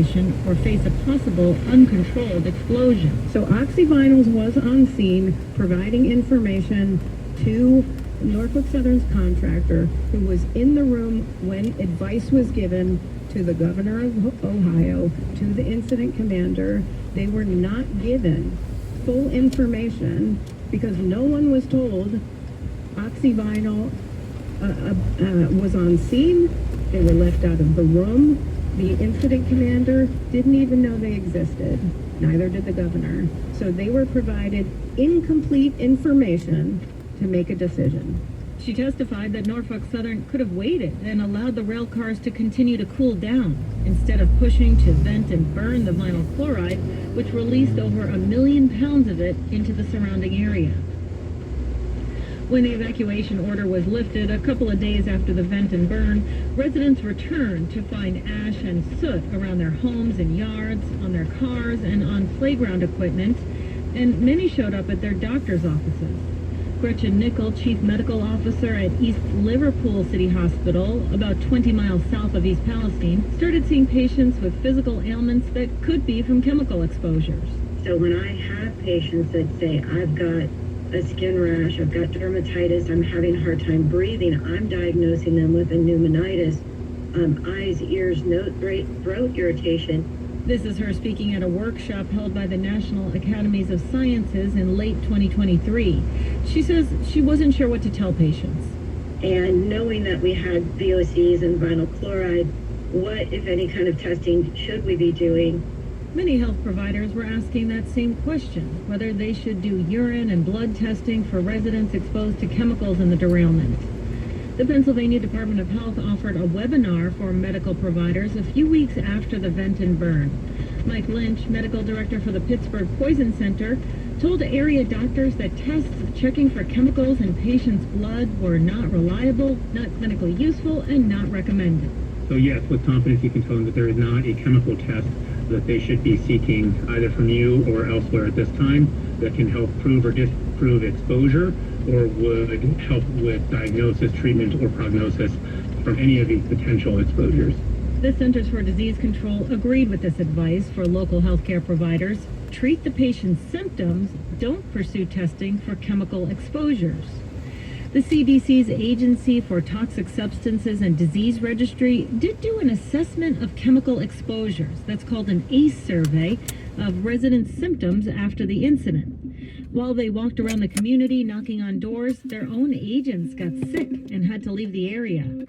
situation or face a possible uncontrolled explosion. So Oxyvinyls was on scene providing information to Norfolk Southern's contractor, who was in the room when advice was given to the governor of Ohio, to the incident commander. They were not given full information because no one was told Oxyvinyl was on scene. They were left out of the room. The incident commander didn't even know they existed. Neither did the governor. So they were provided incomplete information to make a decision. She testified that Norfolk Southern could have waited and allowed the rail cars to continue to cool down instead of pushing to vent and burn the vinyl chloride, which released over 1 million pounds of it into the surrounding area. When the evacuation order was lifted a couple of days after the vent and burn, residents returned to find ash and soot around their homes and yards, on their cars, and on playground equipment, and many showed up at their doctor's offices. Gretchen Nickel, Chief Medical Officer at East Liverpool City Hospital, about 20 miles south of East Palestine, started seeing patients with physical ailments that could be from chemical exposures. So when I have patients that say, I've got a skin rash, I've got dermatitis, I'm having a hard time breathing, I'm diagnosing them with a pneumonitis, eyes, ears, nose, throat irritation. This is her speaking at a workshop held by the National Academies of Sciences in late 2023. She says she wasn't sure what to tell patients. And knowing that we had VOCs and vinyl chloride, what, if any, kind of testing should we be doing? Many health providers were asking that same question, whether they should do urine and blood testing for residents exposed to chemicals in the derailment. The Pennsylvania Department of Health offered a webinar for medical providers a few weeks after the vent and burn. Mike Lynch, medical director for the Pittsburgh Poison Center, told area doctors that tests checking for chemicals in patients' blood were not reliable, not clinically useful, and not recommended. So yes, with confidence you can tell them that there is not a chemical test that they should be seeking either from you or elsewhere at this time that can help prove or disprove exposure or would help with diagnosis, treatment, or prognosis from any of these potential exposures. The Centers for Disease Control agreed with this advice for local healthcare providers. Treat the patient's symptoms, don't pursue testing for chemical exposures. The CDC's Agency for Toxic Substances and Disease Registry did do an assessment of chemical exposures. That's called an ACE survey of residents' symptoms after the incident. While they walked around the community knocking on doors, their own agents got sick and had to leave the area.